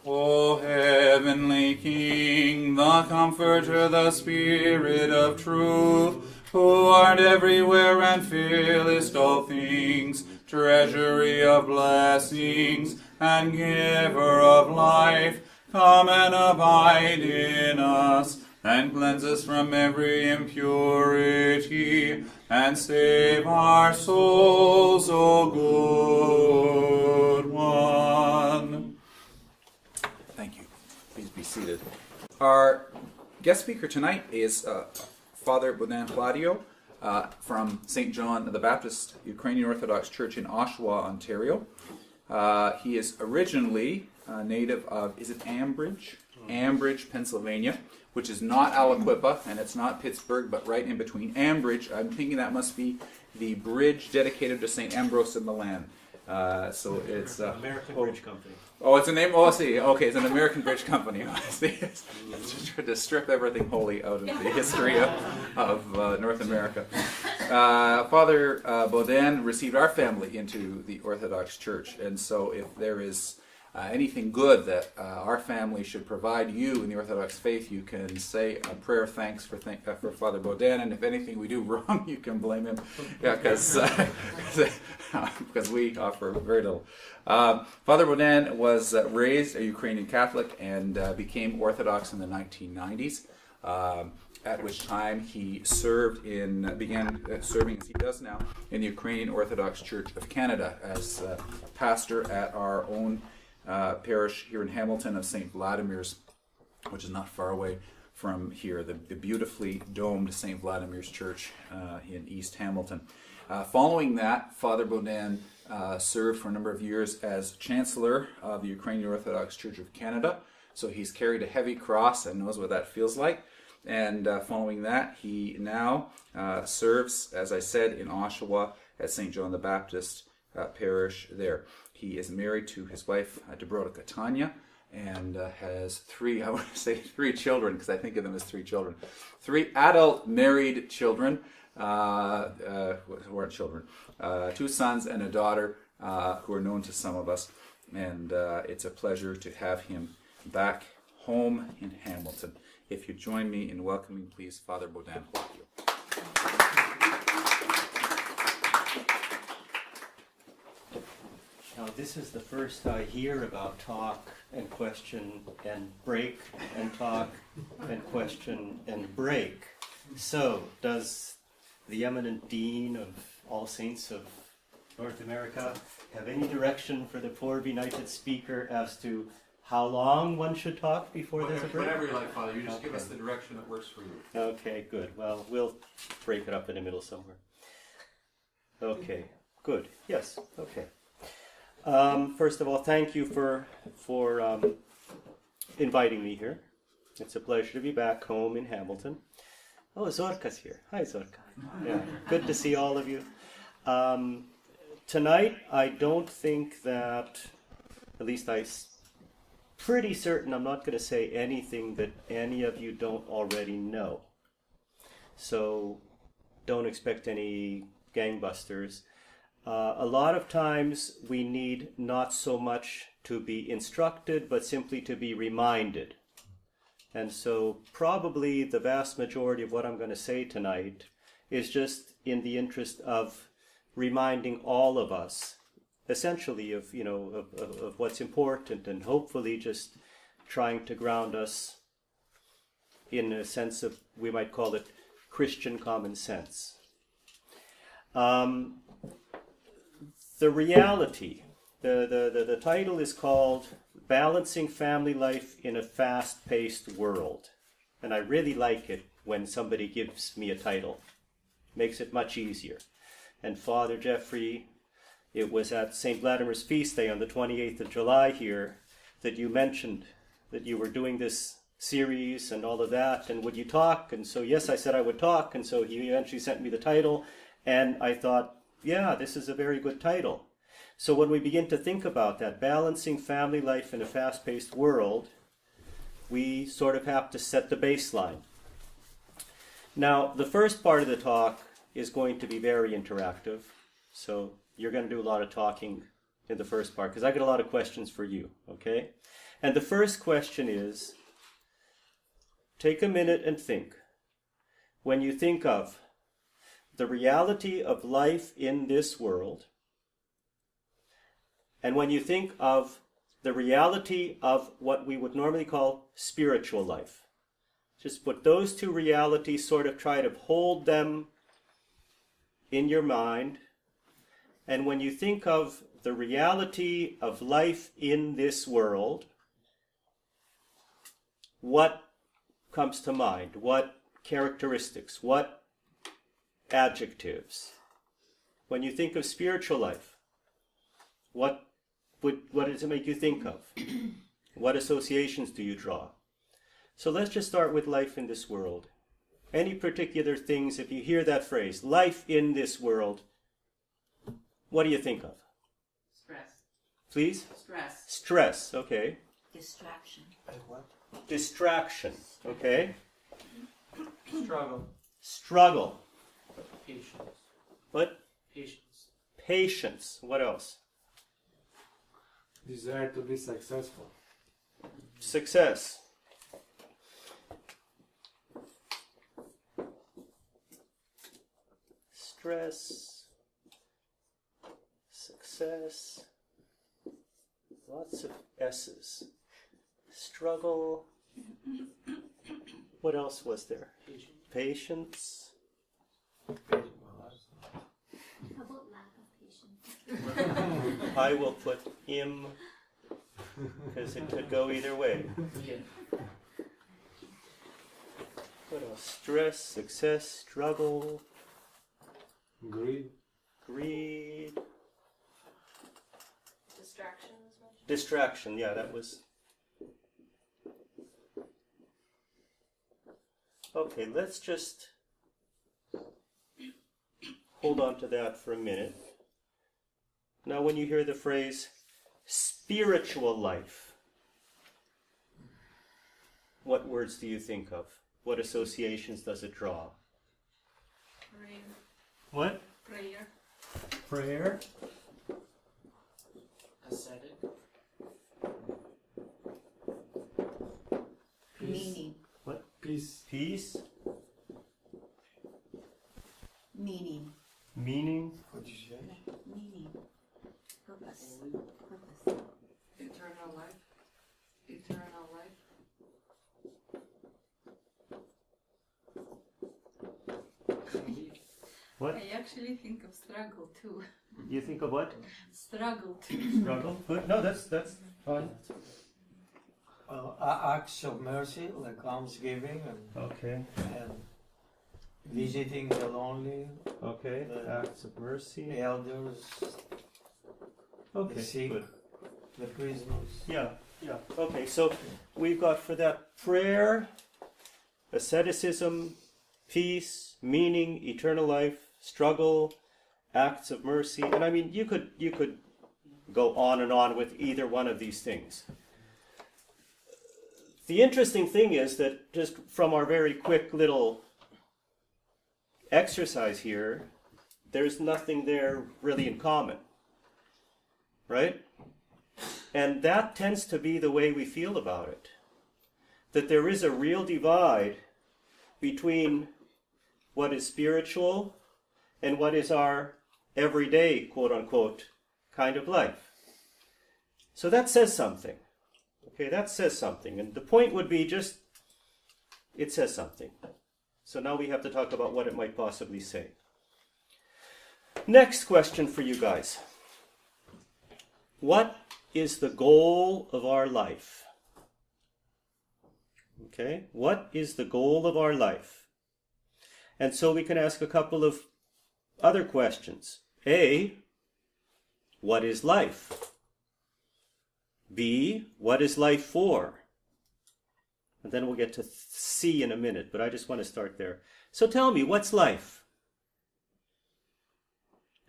O heavenly King, the Comforter, the Spirit of truth, who art everywhere and fillest all things, treasury of blessings, and giver of life, come and abide in us, and cleanse us from every impurity, and save our souls, O good one. Thank you. Please be seated. Our guest speaker tonight is Father Bohdan from St. John the Baptist Ukrainian Orthodox Church in Oshawa, Ontario. He is originally a native of, is it Ambridge? Ambridge, Pennsylvania, which is not Aliquippa, and it's not Pittsburgh, but right in between. Ambridge, I'm thinking that must be the bridge dedicated to St. Ambrose in Milan. So it's American Bridge Company. Oh, it's a name. Oh, I see. Okay, it's an American bridge company. I see. It's just trying to strip everything holy out of the history of North America. Father Bohdan received our family into the Orthodox Church, and so if there is anything good that our family should provide you in the Orthodox faith, you can say a prayer of thanks for Father Bohdan, and if anything we do wrong, you can blame him, because we offer very little. Father Bohdan was raised a Ukrainian Catholic and became Orthodox in the 1990s, at which time he began serving, as he does now, in the Ukrainian Orthodox Church of Canada as pastor at our own parish here in Hamilton of St. Vladimir's, which is not far away from here, the beautifully domed St. Vladimir's Church in East Hamilton. Following that, Father Bohdan served for a number of years as Chancellor of the Ukrainian Orthodox Church of Canada, so he's carried a heavy cross and knows what that feels like. And following that, he now serves, as I said, in Oshawa at St. John the Baptist parish there. He is married to his wife, Dobrodika Tanya, and has three children, because I think of them as three children. Three adult married children, who aren't children, 2 sons and a daughter, who are known to some of us. And it's a pleasure to have him back home in Hamilton. If you join me in welcoming, please, Father Bohdan. Now, this is the first I hear about talk and question and break and talk and question and break. So, does the eminent Dean of All Saints of North America have any direction for the poor benighted speaker as to how long one should talk before there's a break? Whatever you like, Father. You just give us the direction that works for you. Okay, good. Well, we'll break it up in the middle somewhere. Okay, good. Yes, okay. First of all, thank you for inviting me here. It's a pleasure to be back home in Hamilton. Oh, Zorka's here. Hi, Zorka. Yeah, good to see all of you. Tonight, I don't think that, at least pretty certain I'm not going to say anything that any of you don't already know. So don't expect any gangbusters. A lot of times we need not so much to be instructed, but simply to be reminded. And so probably the vast majority of what I'm going to say tonight is just in the interest of reminding all of us, essentially of what's important, and hopefully just trying to ground us in a sense of, we might call it, Christian common sense. The reality, the title is called Balancing Family Life in a Fast-Paced World. And I really like it when somebody gives me a title. Makes it much easier. And Father Jeffrey, it was at St. Vladimir's feast day on the 28th of July here that you mentioned that you were doing this series and all of that, and would you talk? And so yes, I said I would talk, and so he eventually sent me the title, and I thought, yeah, this is a very good title. So when we begin to think about that, balancing family life in a fast-paced world, we sort of have to set the baseline. Now, the first part of the talk is going to be very interactive, so you're going to do a lot of talking in the first part, because I got a lot of questions for you, okay? And the first question is, take a minute and think. When you think of the reality of life in this world, and when you think of the reality of what we would normally call spiritual life, just put those two realities, sort of try to hold them in your mind. And when you think of the reality of life in this world, what comes to mind? What characteristics? What adjectives? When you think of spiritual life, what does it make you think of? What associations do you draw? So let's just start with life in this world. Any particular things, if you hear that phrase, life in this world, what do you think of? Stress. Please? Stress. Stress, okay. Distraction. What? Distraction, okay. Struggle. Struggle. Patience. What? Patience. Patience. What else? Desire to be successful. Success. Stress. Success. Lots of S's. Struggle. What else was there? Patience. How about lack of patience? I will put im, because it could go either way. What else? Stress, success, struggle, Greed. greed, Distraction as well. distraction. Yeah, that was. Okay, let's just hold on to that for a minute. Now, when you hear the phrase spiritual life, what words do you think of? What associations does it draw? Prayer. What? Prayer. Prayer. Ascetic. Meaning. What? Peace. Peace. Meaning. Meaning. What did you say? Meaning. Purpose. Purpose. Eternal life. Eternal life. What? I actually think of struggle too. You think of what? Struggle too. Struggle. Good. No, that's fine. Acts of mercy, like almsgiving Okay. and visiting the lonely, Okay. Acts of mercy. the elders, Okay. the sick, Good. the prisoners. Yeah. Yeah. Okay. So we've got for that prayer, asceticism, peace, meaning, eternal life, struggle, acts of mercy, and I mean you could go on and on with either one of these things. The interesting thing is that just from our very quick little exercise here, there's nothing there really in common, right? And that tends to be the way we feel about it. That there is a real divide between what is spiritual and what is our everyday, quote unquote, kind of life. So that says something. Okay, that says something. And the point would be just, it says something. So now we have to talk about what it might possibly say. Next question for you guys. What is the goal of our life? Okay, what is the goal of our life? And so we can ask a couple of other questions. A, what is life? B, what is life for? And then we'll get to C in a minute, but I just want to start there. So tell me, what's life?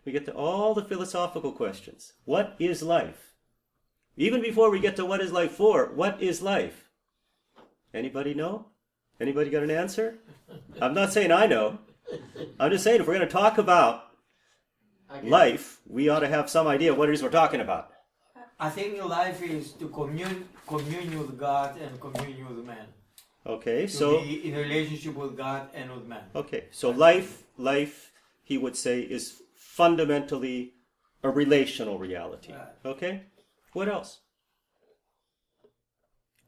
We get to all the philosophical questions. What is life? Even before we get to what is life for, what is life? Anybody know? Anybody got an answer? I'm not saying I know. I'm just saying if we're going to talk about life, we ought to have some idea what it is we're talking about. I think life is to commune with God and commune with man. Okay, To so be in relationship with God and with man. okay, so life, he would say, is fundamentally a relational reality. Right. Okay, what else?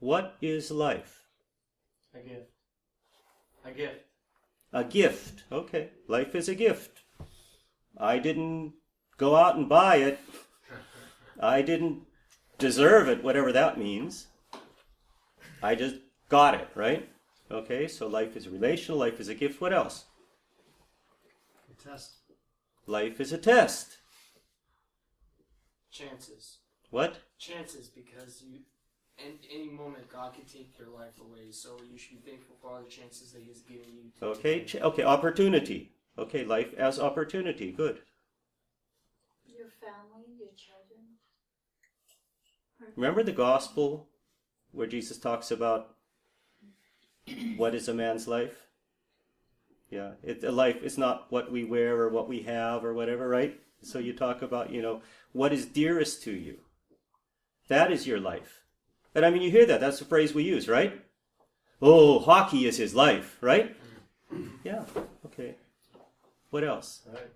What is life? A gift. A gift. A gift. Okay, life is a gift. I didn't go out and buy it. I didn't deserve it, whatever that means. I just got it, right? Okay, so life is relational, life is a gift. What else? A test. Life is a test. Chances. What? Chances, because in any moment God can take your life away. So you should be thankful for all the chances that He's given you. To Okay, take okay, opportunity. Okay, life as opportunity. Good. Your family, your children. Remember the gospel where Jesus talks about what is a man's life? Yeah, a life is not what we wear or what we have or whatever, right? So you talk about, what is dearest to you. That is your life. And I mean, you hear that. That's the phrase we use, right? Oh, hockey is his life, right? Yeah, okay. What else? Right.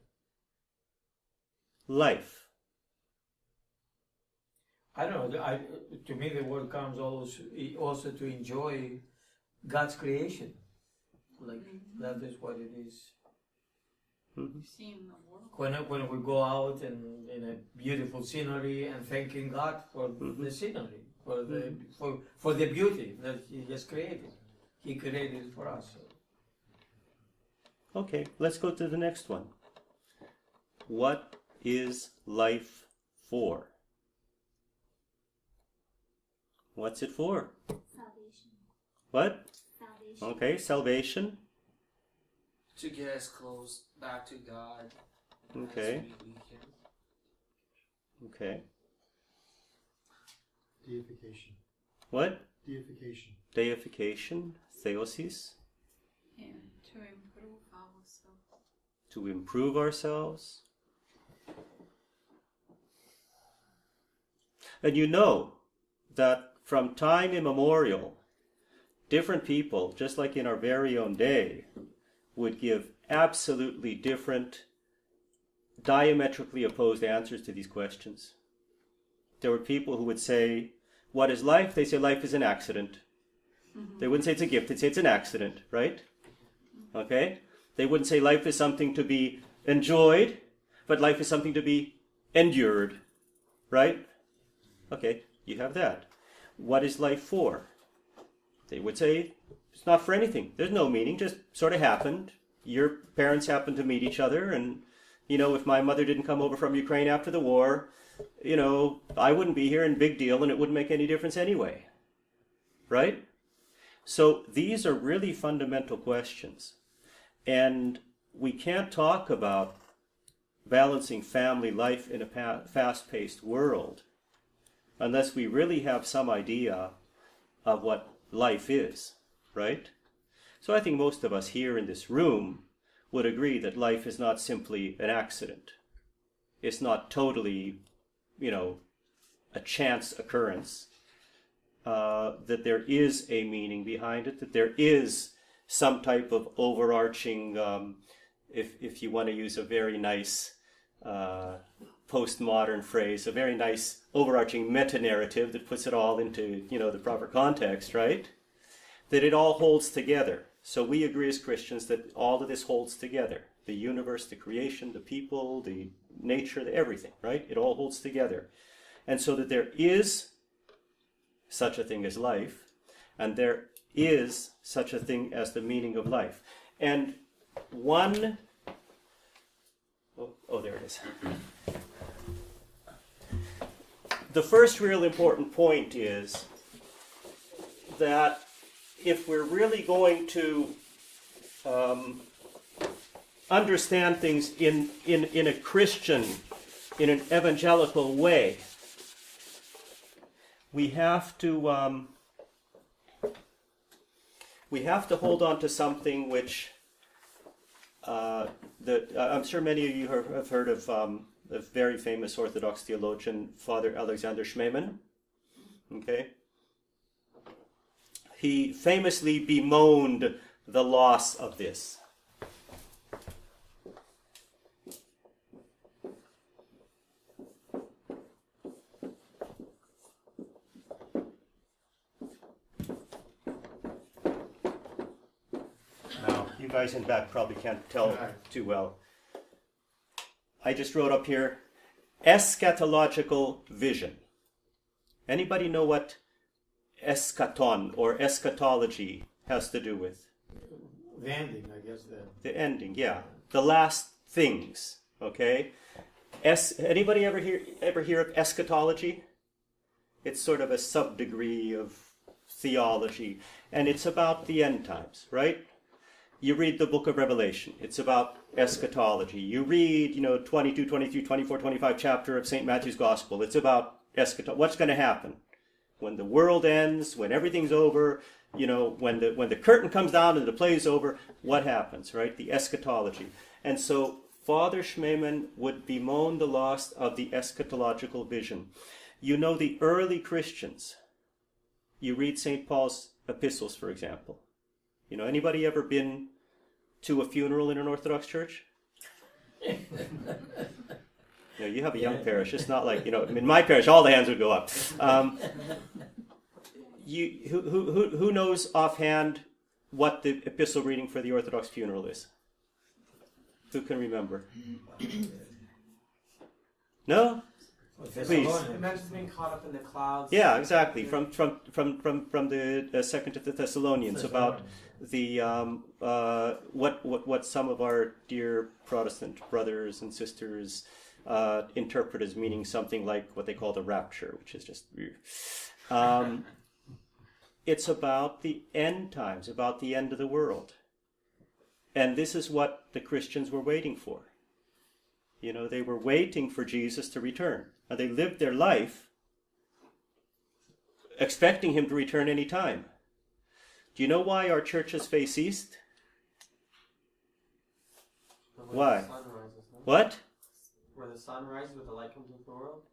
Life. I don't know. To me, the word comes also to enjoy God's creation. Like that is what it is. Seeing the world. When we go out and in a beautiful scenery and thanking God for the scenery, for the beauty that He has created. He created it for us. Okay, let's go to the next one. What is life for? What's it for? Salvation. What? Salvation. Okay, salvation. To get us close back to God. Okay. As we can. Okay. Deification. What? Deification. Deification, theosis, And to improve ourselves. to improve ourselves. And you know that from time immemorial, different people, just like in our very own day, would give absolutely different, diametrically opposed answers to these questions. There were people who would say, what is life? They say life is an accident. They wouldn't say it's a gift, they'd say it's an accident, right? Okay? They wouldn't say life is something to be enjoyed, but life is something to be endured, right? Okay, you have that. What is life for? They would say it's not for anything. There's no meaning, just sort of happened. Your parents happened to meet each other, and, if my mother didn't come over from Ukraine after the war, I wouldn't be here, and big deal, and it wouldn't make any difference anyway. Right? So these are really fundamental questions. And we can't talk about balancing family life in a fast-paced world unless we really have some idea of what life is, right? So I think most of us here in this room would agree that life is not simply an accident. It's not totally, a chance occurrence. That there is a meaning behind it, that there is some type of overarching, if you want to use a very nice postmodern phrase, a very nice overarching meta-narrative that puts it all into, the proper context, right? That it all holds together. So we agree as Christians that all of this holds together. The universe, the creation, the people, the nature, everything, right? It all holds together. And so that there is such a thing as life, and there is such a thing as the meaning of life. And one, there it is. The first real important point is that if we're really going to understand things in a Christian, in an evangelical way, we have to hold on to something which I'm sure many of you have heard of a very famous Orthodox theologian, Father Alexander Schmemann. Okay? He famously bemoaned the loss of this. Now, you guys in back probably can't tell too well. I just wrote up here, Eschatological Vision. Anybody know what eschaton or eschatology has to do with? The ending, I guess. The ending, yeah. The last things, okay? Anybody ever hear of eschatology? It's sort of a subdegree of theology, and it's about the end times, right? You read the book of Revelation. It's about eschatology. You read, 22, 23, 24, 25 chapter of St. Matthew's Gospel. It's about eschatology. What's going to happen? When the world ends, when everything's over, when the curtain comes down and the play's over, what happens, right? The eschatology. And so Father Schmemann would bemoan the loss of the eschatological vision. The early Christians, you read St. Paul's epistles, for example. Anybody ever been to a funeral in an Orthodox church? You have a young parish. It's not like, in my parish, all the hands would go up. Who knows offhand what the epistle reading for the Orthodox funeral is? Who can remember? No? Please. Imagine being caught up in the clouds. Yeah, exactly. From the Second to the Thessalonians about the what some of our dear Protestant brothers and sisters interpret as meaning something like what they call the rapture, which is just weird. It's about the end times, about the end of the world, and this is what the Christians were waiting for. They were waiting for Jesus to return. And they lived their life expecting him to return any time. Do you know why our churches face east? Why? What? Where the sun rises with the light comes into the world?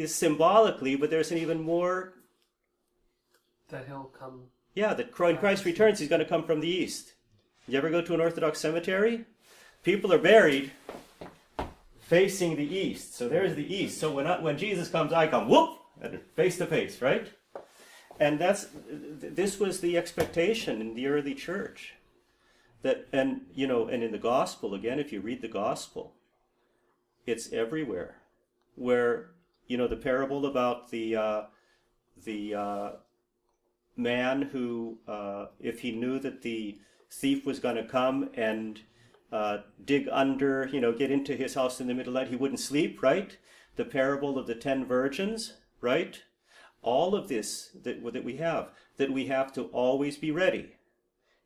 Symbolically, but there's an even more... That he'll come... Yeah, that when Christ returns, he's going to come from the east. You ever go to an Orthodox cemetery? People are buried facing the east. So there's the east. So when Jesus comes, I come, whoop, and face to face, right? And this was the expectation in the early church. And in the gospel, again, if you read the gospel, it's everywhere. Where, the parable about the man who, if he knew that the thief was going to come and dig under, get into his house in the middle of the night, he wouldn't sleep, right? The parable of the 10 virgins, right? All of this that we have to always be ready.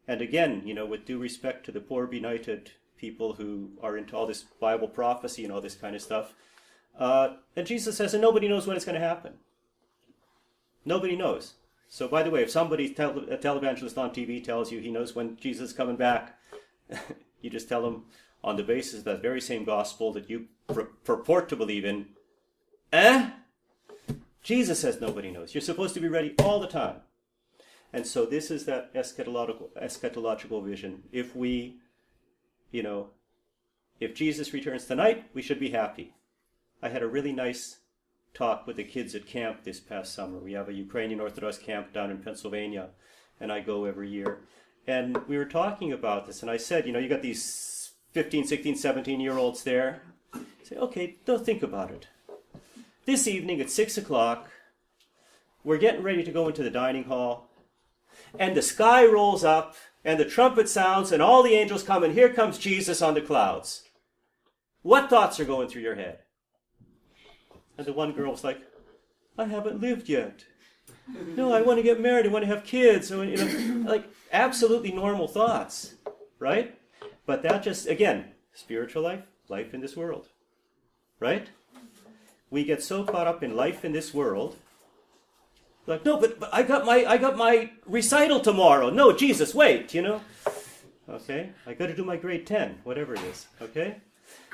And again, with due respect to the poor benighted people who are into all this Bible prophecy and all this kind of stuff, and Jesus says, and nobody knows when it's going to happen. Nobody knows. So by the way, if somebody, a televangelist on TV tells you he knows when Jesus is coming back, you just tell them on the basis of that very same gospel that you purport to believe in, Jesus says nobody knows. You're supposed to be ready all the time. And so this is that eschatological vision. If if Jesus returns tonight, we should be happy. I had a really nice talk with the kids at camp this past summer. We have a Ukrainian Orthodox camp down in Pennsylvania, and I go every year. And we were talking about this, and I said, you got these 15, 16, 17-year-olds there. I say, okay, don't think about it. This evening at 6 o'clock, we're getting ready to go into the dining hall, and the sky rolls up, and the trumpet sounds, and all the angels come, and here comes Jesus on the clouds. What thoughts are going through your head? And the one girl was like, I haven't lived yet. No, I want to get married, I want to have kids. So, like absolutely normal thoughts, right? But that just, again, spiritual life, life in this world, right? We get so caught up in life in this world, like, no, but I got my recital tomorrow. No, Jesus, wait, Okay? I got to do my grade 10, whatever it is. Okay?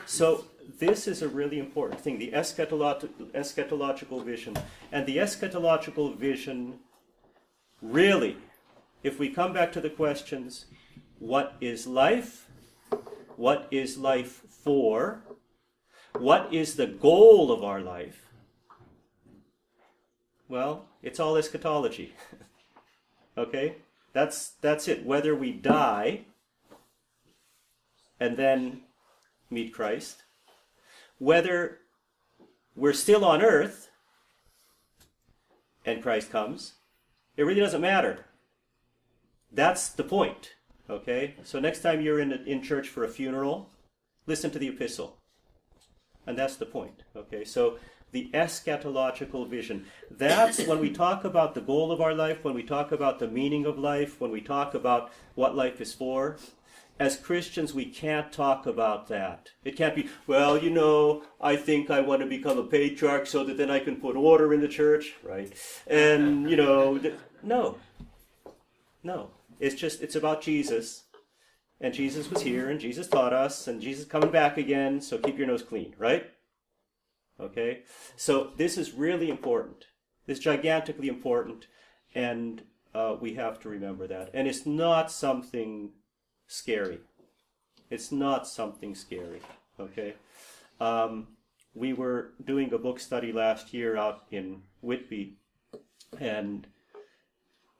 So this is a really important thing, the eschatological vision. And the eschatological vision, really, if we come back to the questions, what is life? What is life for? What is the goal of our life? Well, it's all eschatology. Okay? That's it. Whether we die and then meet Christ, whether we're still on earth and Christ comes, it really doesn't matter. That's the point. Okay? So next time you're in church for a funeral, listen to the epistle. And that's the point. Okay? So the eschatological vision. That's when we talk about the goal of our life, when we talk about the meaning of life, when we talk about what life is for. As Christians, we can't talk about that. It can't be, well, you know, I think I want to become a patriarch so that then I can put order in the church, right? And, you know, no. It's about Jesus. And Jesus was here, and Jesus taught us, and Jesus is coming back again, so keep your nose clean, right? Okay? So this is really important. It's gigantically important, and we have to remember that. And it's not something scary. It's not something scary, okay? We were doing a book study last year out in Whitby, and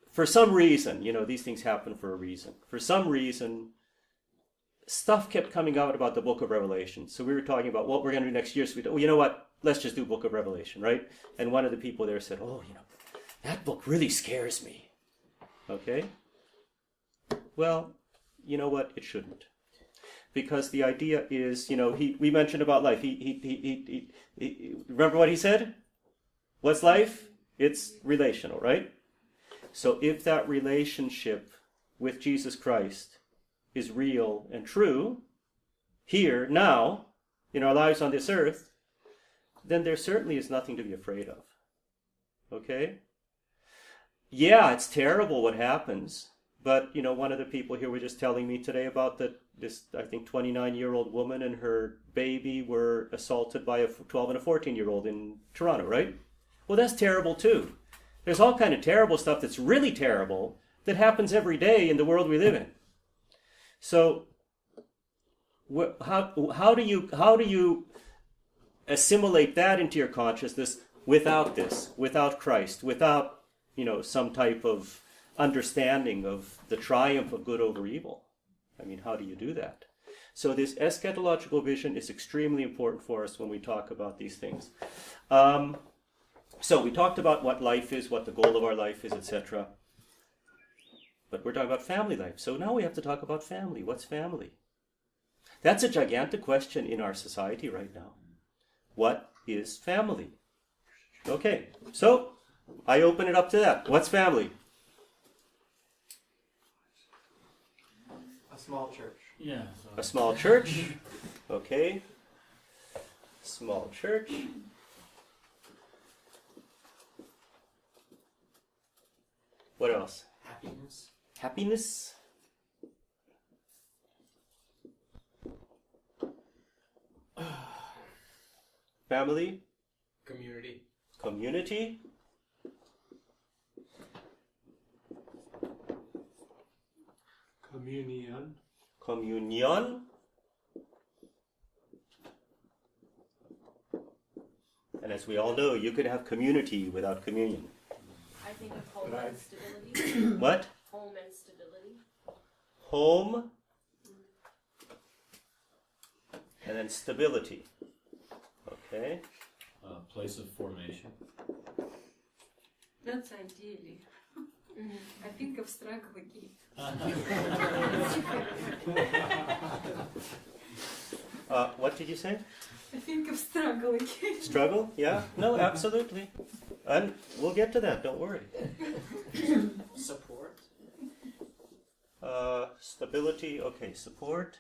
for some reason, you know, these things happen for a reason. For some reason, stuff kept coming out about the book of Revelation. So we were talking about what we're going to do next year. So we thought, well, you know what? Let's just do book of Revelation, right? And one of the people there said, oh, you know, that book really scares me. Okay? Well, you know what? It shouldn't. Because the idea is, you know, we mentioned about life. He remember what he said? What's life? It's relational, right? So if that relationship with Jesus Christ is real and true, here, now, in our lives on this earth, then there certainly is nothing to be afraid of. Okay? Yeah, it's terrible what happens. But, you know, one of the people here were just telling me today about this, I think, 29-year-old woman and her baby were assaulted by a 12 and a 14-year-old in Toronto, right? Well, that's terrible, too. There's all kind of terrible stuff that's really terrible that happens every day in the world we live in. So, how do you assimilate that into your consciousness without this, without Christ, without, you know, some type of understanding of the triumph of good over evil? I mean, how do you do that? So this eschatological vision is extremely important for us when we talk about these things. So we talked about what life is, what the goal of our life is, etc. But we're talking about family life. So now we have to talk about family. What's family? That's a gigantic question in our society right now. What is family? Okay, so I open it up to that. What's family? A small church. Yeah. A small church. Okay. Small church. What else? Happiness. Happiness. Family. Community. Community. Communion. Communion. And as we all know, you could have community without communion. I think of home and stability. What? Home and stability. Home. And then stability. Okay. Place of formation. That's ideally. I think of struggle again. What did you say? I think of struggle again. Struggle? Yeah? No, absolutely. And we'll get to that, don't worry. Support. Stability, okay, support.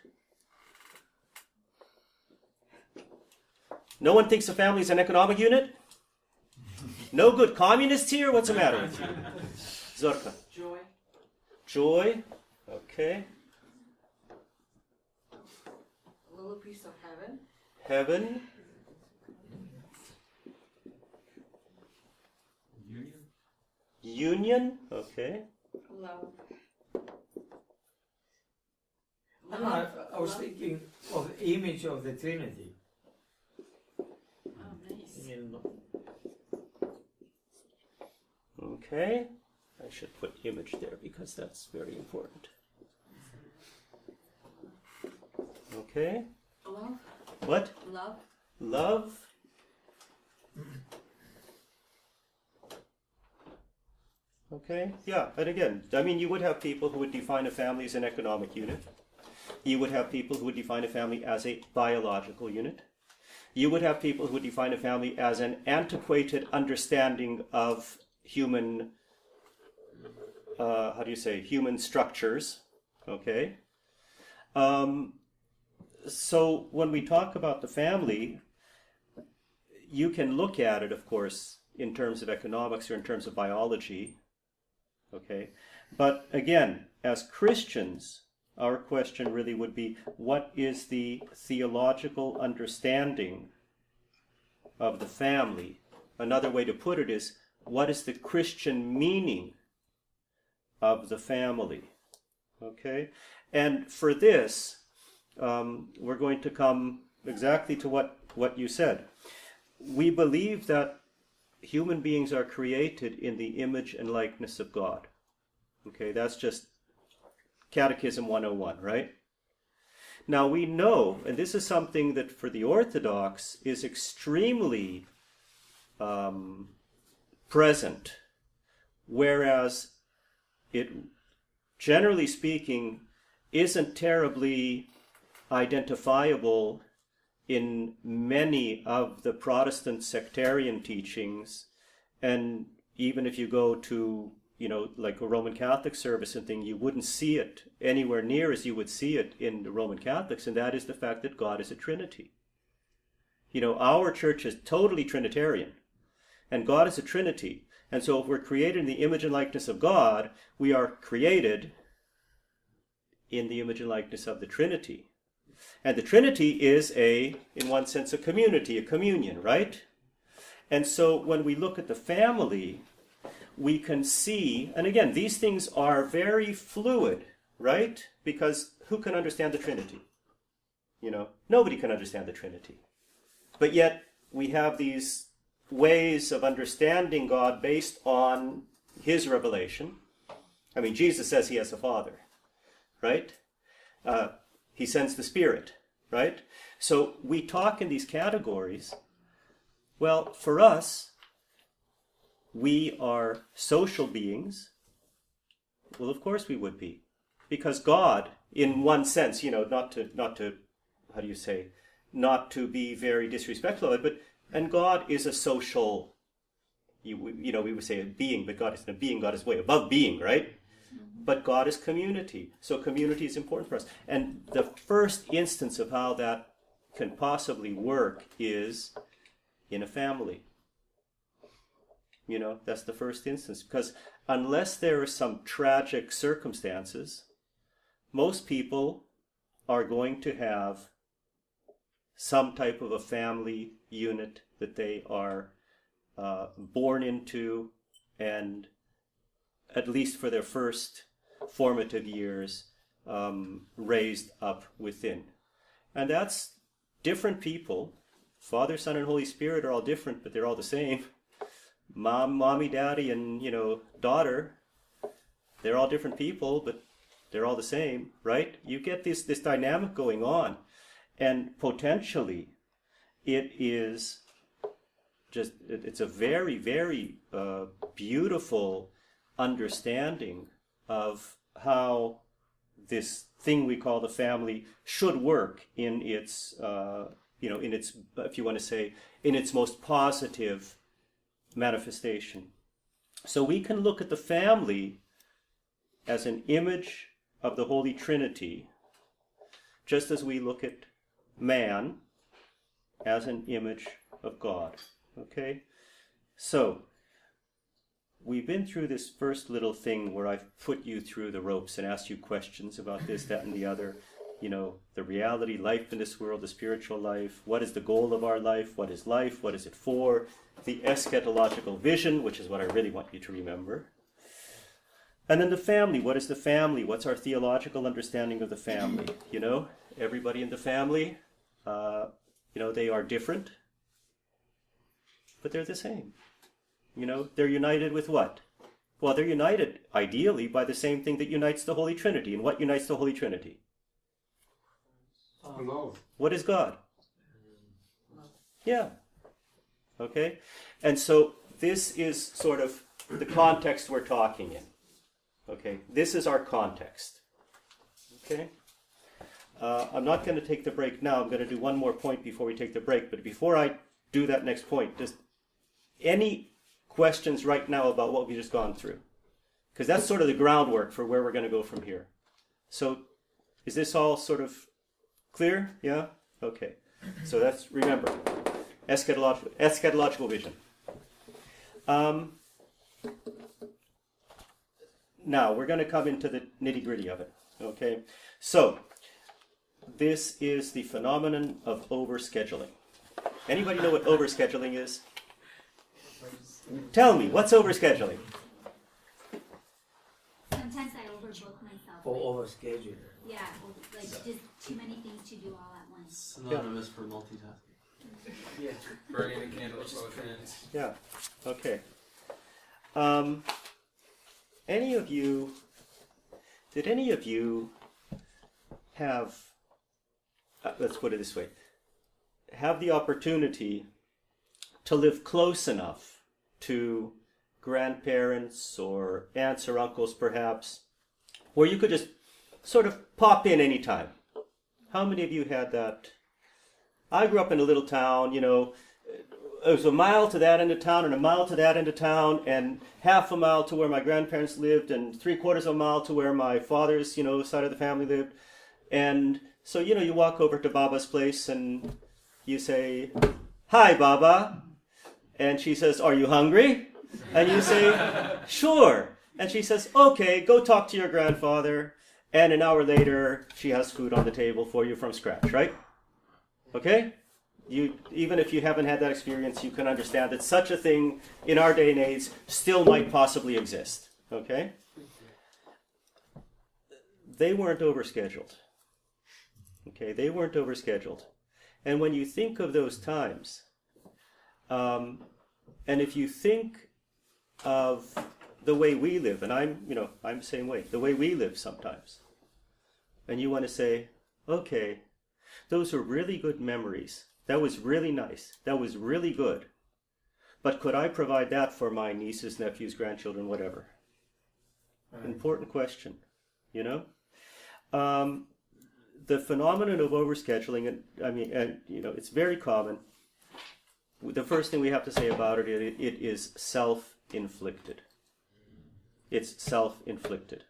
No one thinks a family is an economic unit? No good communists here? What's the matter with you? Zorka. Joy. Joy, okay. Holy piece of heaven. Heaven. Union? Union. Okay. Love. I was thinking of the image of the Trinity. Oh, nice. In, Okay. I should put image there because that's very important. Okay. Love. What? Love. Love. Okay. Yeah. And again, I mean, you would have people who would define a family as an economic unit. You would have people who would define a family as a biological unit. You would have people who would define a family as an antiquated understanding of human, human structures. Okay. So when we talk about the family, you can look at it, of course, in terms of economics or in terms of biology. Okay. But again, as Christians, our question really would be, what is the theological understanding of the family? Another way to put it is, what is the Christian meaning of the family? Okay? And for this, we're going to come exactly to what you said. We believe that human beings are created in the image and likeness of God. Okay, that's just Catechism 101, right? Now we know, and this is something that for the Orthodox is extremely present, whereas it, generally speaking, isn't terribly identifiable in many of the Protestant sectarian teachings. And even if you go to, like a Roman Catholic service and thing, you wouldn't see it anywhere near as you would see it in the Roman Catholics, and that is the fact that God is a Trinity. Our church is totally Trinitarian, and God is a Trinity. And so if we're created in the image and likeness of God, we are created in the image and likeness of the Trinity. And the Trinity is in one sense, a community, a communion, right? And so when we look at the family, we can see, and again, these things are very fluid, right? Because who can understand the Trinity? Nobody can understand the Trinity. But yet, we have these ways of understanding God based on his revelation. I mean, Jesus says he has a Father, right? He sends the Spirit, right? So we talk in these categories. Well, for us, we are social beings. Well, of course we would be. Because God, in one sense, not to be very disrespectful of it, and God is a social, we would say a being, but God isn't a being. God is way above being, right? But God is community. So community is important for us. And the first instance of how that can possibly work is in a family. That's the first instance. Because unless there are some tragic circumstances, most people are going to have some type of a family unit that they are born into, and at least for their first formative years, raised up within. And that's different people. Father, Son, and Holy Spirit are all different, but they're all the same. Mommy, daddy, and, daughter, they're all different people, but they're all the same, right? You get this dynamic going on. And potentially, it's a very, very beautiful understanding of how this thing we call the family should work in its, if you want to say, in its most positive manifestation. So we can look at the family as an image of the Holy Trinity, just as we look at man as an image of God. Okay? So, we've been through this first little thing where I've put you through the ropes and asked you questions about this, that, and the other. the reality, life in this world, the spiritual life. What is the goal of our life? What is life? What is it for? The eschatological vision, which is what I really want you to remember. And then the family. What is the family? What's our theological understanding of the family? Everybody in the family, they are different, but they're the same. They're united with what? Well, they're united, ideally, by the same thing that unites the Holy Trinity. And what unites the Holy Trinity? Love. What is God? Yeah. Okay? And so this is sort of the context we're talking in. Okay? This is our context. Okay? I'm not going to take the break now. I'm going to do one more point before we take the break. But before I do that next point, just any questions right now about what we've just gone through? Because that's sort of the groundwork for where we're going to go from here. So is this all sort of clear? Yeah? Okay. So that's, remember, eschatological vision. Now, we're going to come into the nitty-gritty of it. Okay? So, this is the phenomenon of overscheduling. Anybody know what overscheduling is? Tell me, what's overscheduling? Sometimes I overbook myself. For overschedule. Yeah, like just too many things to do all at once. Synonymous for multitasking. Yeah. Burning a candle at both ends. Yeah, okay. Did any of you have, let's put it this way, have the opportunity to live close enough to grandparents or aunts or uncles perhaps, where you could just sort of pop in anytime? How many of you had that? I grew up in a little town, it was a mile to that end of town and a mile to that end of town and half a mile to where my grandparents lived and 3/4 of a mile to where my father's, side of the family lived. And so, you walk over to Baba's place and you say, "Hi, Baba." And she says, "Are you hungry?" And you say, "Sure." And she says, "Okay, go talk to your grandfather." And an hour later, she has food on the table for you from scratch, right? Okay? Even if you haven't had that experience, you can understand that such a thing in our day and age still might possibly exist. Okay? They weren't overscheduled. Okay? They weren't overscheduled. And when you think of those times, and if you think of the way we live, and I'm the same way, the way we live sometimes, and you want to say, okay, those are really good memories. That was really nice. That was really good. But could I provide that for my nieces, nephews, grandchildren, whatever? Right. Important question, The phenomenon of overscheduling, it's very common. The first thing we have to say about it is self-inflicted. It's self-inflicted.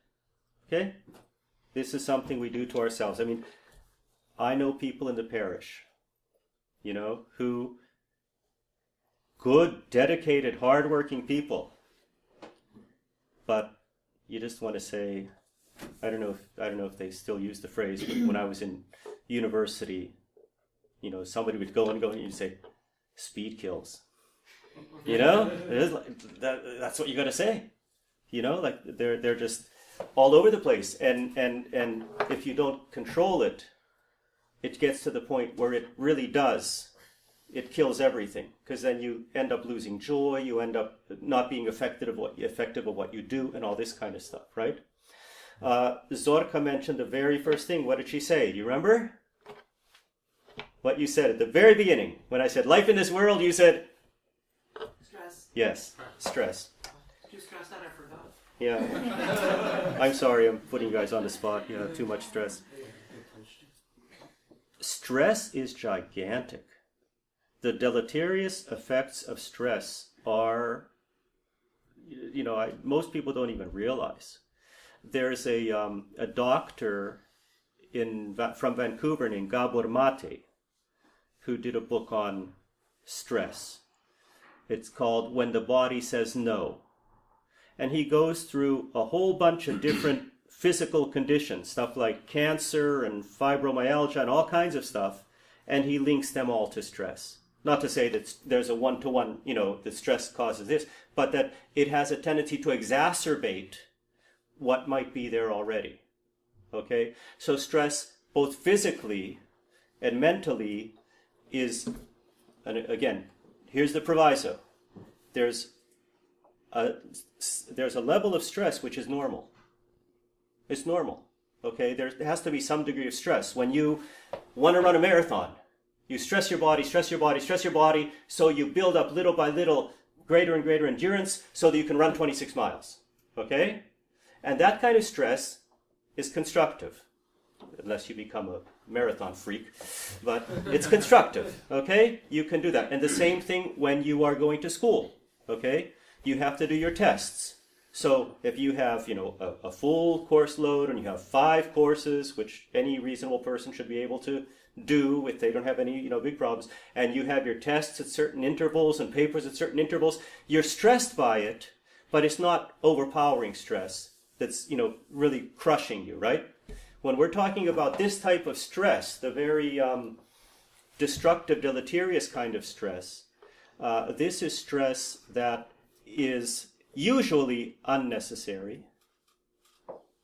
Okay? This is something we do to ourselves. I know people in the parish, who, good, dedicated, hardworking people, but you just want to say, I don't know if they still use the phrase, but when I was in university, somebody would go and you'd say, "Speed kills." That's what you got to say. They're just all over the place, and if you don't control it, it gets to the point where it really does. It kills everything, because then you end up losing joy. You end up not being effective of what you do, and all this kind of stuff, right? Zorka mentioned the very first thing. What did she say? Do you remember? What you said at the very beginning. When I said life in this world, you said? Stress. Yes, stress. Too stressed that I forgot. Yeah. I'm sorry, I'm putting you guys on the spot. Too much stress. Stress is gigantic. The deleterious effects of stress are, most people don't even realize. There's a doctor from Vancouver named Gabor Mate who did a book on stress. It's called When the Body Says No. And he goes through a whole bunch of different physical conditions, stuff like cancer and fibromyalgia and all kinds of stuff, and he links them all to stress. Not to say that there's a one-to-one, that stress causes this, but that it has a tendency to exacerbate what might be there already. Okay? So stress, both physically and mentally, is, and again, here's the proviso. There's a level of stress which is normal. It's normal. Okay? There has to be some degree of stress. When you want to run a marathon, you stress your body, so you build up little by little greater and greater endurance so that you can run 26 miles. Okay? And that kind of stress is constructive, unless you become a marathon freak. But it's constructive. Okay? You can do that. And the same thing when you are going to school. Okay? You have to do your tests. So if you have, a full course load and you have 5 courses, which any reasonable person should be able to do if they don't have any, big problems, and you have your tests at certain intervals and papers at certain intervals, you're stressed by it, but it's not overpowering stress that's, really crushing you, right? When we're talking about this type of stress, the very destructive, deleterious kind of stress, this is stress that is usually unnecessary.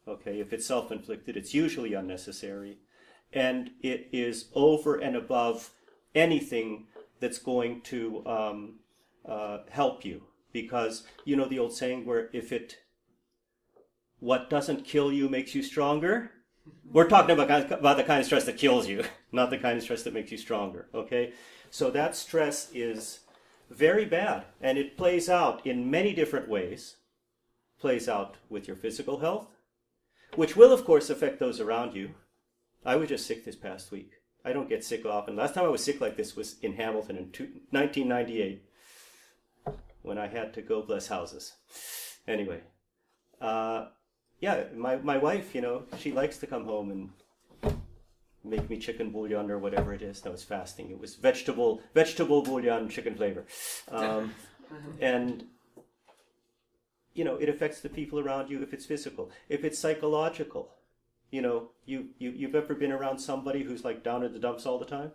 Okay, if it's self-inflicted, it's usually unnecessary. And it is over and above anything that's going to help you. Because, the old saying where what doesn't kill you makes you stronger? We're talking about the kind of stress that kills you, not the kind of stress that makes you stronger, okay? So that stress is very bad, and it plays out in many different ways. Plays out with your physical health, which will, of course, affect those around you. I was just sick this past week. I don't get sick often. Last time I was sick like this was in Hamilton in 1998 when I had to go bless houses. Anyway, my wife, she likes to come home and make me chicken bouillon or whatever it is. No, it's fasting. It was vegetable bouillon, chicken flavor. And, it affects the people around you if it's physical. If it's psychological, you've ever been around somebody who's like down in the dumps all the time?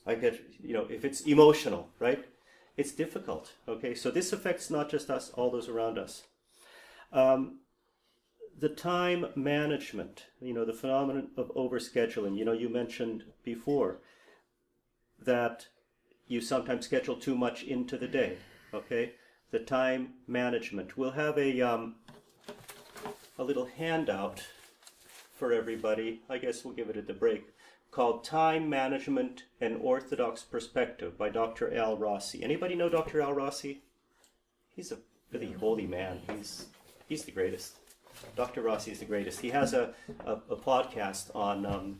I get, if it's emotional, right? It's difficult, okay? So this affects not just us, all those around us. The time management, the phenomenon of overscheduling. You mentioned before that you sometimes schedule too much into the day, okay? The time management. We'll have a little handout for everybody. I guess we'll give it at the break, called Time Management: An Orthodox Perspective by Dr. Al Rossi. Anybody know Dr. Al Rossi? He's a really holy man. He's the greatest. Dr. Rossi is the greatest. He has a podcast on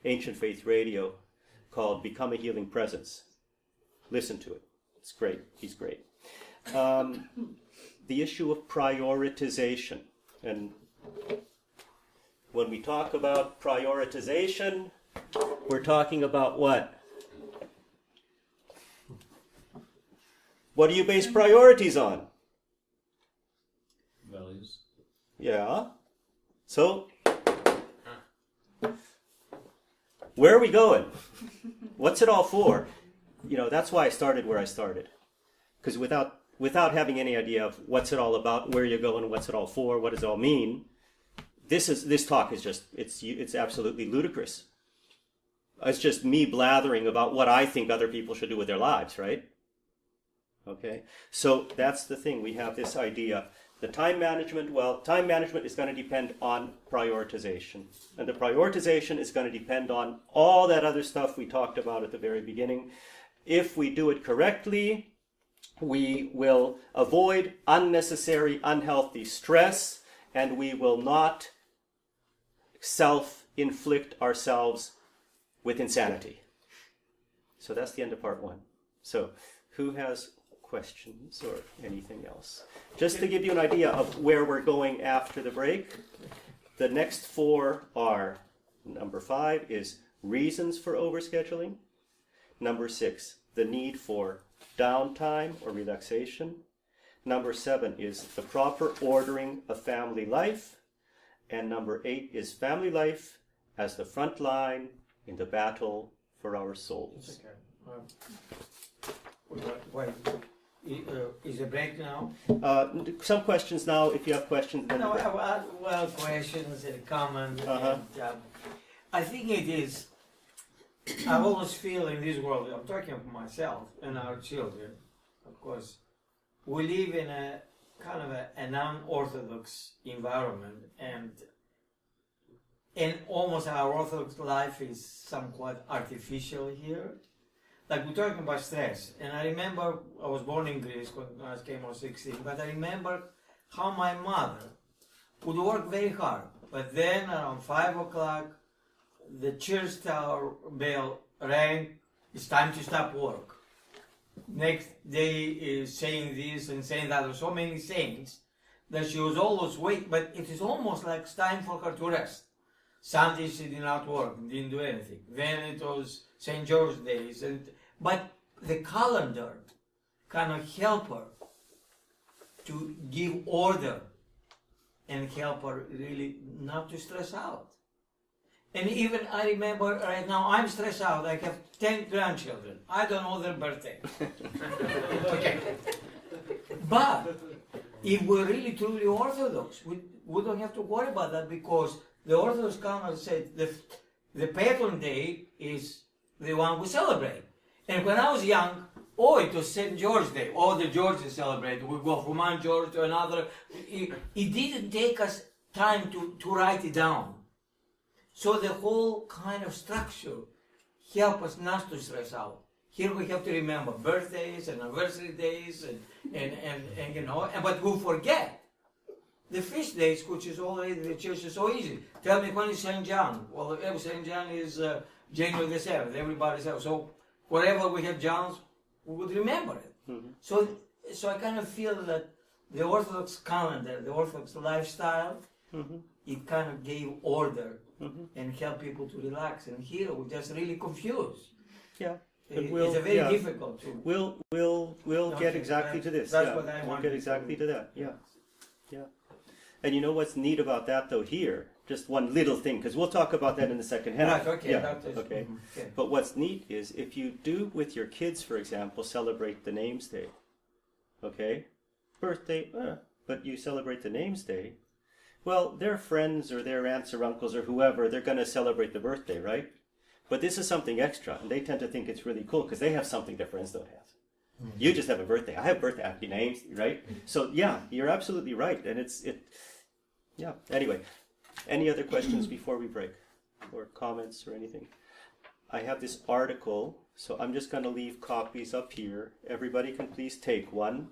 Ancient Faith Radio called Become a Healing Presence. Listen to it. It's great. He's great. The issue of prioritization. And when we talk about prioritization, we're talking about what? What do you base priorities on? Values. Yeah. So, where are we going? What's it all for? That's why I started where I started. Because without having any idea of what's it all about, where you're going, what's it all for, what does it all mean, this talk is just, it's absolutely ludicrous. It's just me blathering about what I think other people should do with their lives, right? Okay? So that's the thing. We have this idea. The time management is going to depend on prioritization. And the prioritization is going to depend on all that other stuff we talked about at the very beginning. If we do it correctly, we will avoid unnecessary, unhealthy stress, and we will not self-inflict ourselves with insanity. So that's the end of part 1. So who has questions or anything else? Just to give you an idea of where we're going after the break, the next 4 are, number 5 is reasons for overscheduling. Number 6, the need for downtime or relaxation. Number 7 is the proper ordering of family life. And number 8 is family life as the front line in the battle for our souls. Wait, is a break now? Some questions now, if you have questions. Then No, well, questions and comments. Uh-huh. And, I think it is. I always feel in this world, I'm talking of myself and our children, of course, we live in a kind of an unorthodox environment, and almost our orthodox life is somewhat artificial here. Like we're talking about stress, and I remember I was born in Greece when I came on 16, but I remember how my mother would work very hard, but then around 5 o'clock, the church tower bell rang, it's time to stop work. Next day is saying this and saying that. There were so many sayings that she was always waiting, but it is almost like it's time for her to rest. Sunday she did not work, didn't do anything. Then it was St. George's days, but the calendar kind of helped her to give order and help her really not to stress out. And even I remember right now I'm stressed out. I have 10 grandchildren. I don't know their birthday. Okay. But if we're really truly Orthodox, we don't have to worry about that, because the Orthodox calendar said the patron day is the one we celebrate. And when I was young, it was St. George's Day. The Georges celebrate. We go from one George to another. It didn't take us time to write it down. So the whole kind of structure help us not to stress out. Here we have to remember birthdays and anniversary days and you know, but we forget the feast days, which is already the church is so easy. Tell me when is St. John? Well, St. John is January the 7th. Everybody says so. Wherever we have Johns, we would remember it. Mm-hmm. So I kind of feel that the Orthodox calendar, the Orthodox lifestyle, mm-hmm. it kind of gave order. Mm-hmm. And help people to relax. And here we're just really confused. Yeah, it's a very difficult to. We'll get exactly to this. That's what I want. We'll get exactly to that. Yeah, yeah. And you know what's neat about that though? Here, just one little thing, because we'll talk about that in the second half. Right. Okay. Yeah. Okay. Okay. But what's neat is if you do with your kids, for example, celebrate the names day. Okay, birthday, but you celebrate the names day. Well, their friends or their aunts or uncles or whoever, they're going to celebrate the birthday, right? But this is something extra, and they tend to think it's really cool because they have something their friends don't have. Mm-hmm. You just have a birthday. I have birthday happy names, right? Mm-hmm. So yeah, you're absolutely right, and yeah. Anyway, any other questions before we break, or comments or anything? I have this article, so I'm just going to leave copies up here. Everybody can please take one.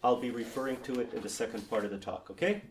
I'll be referring to it in the second part of the talk. Okay?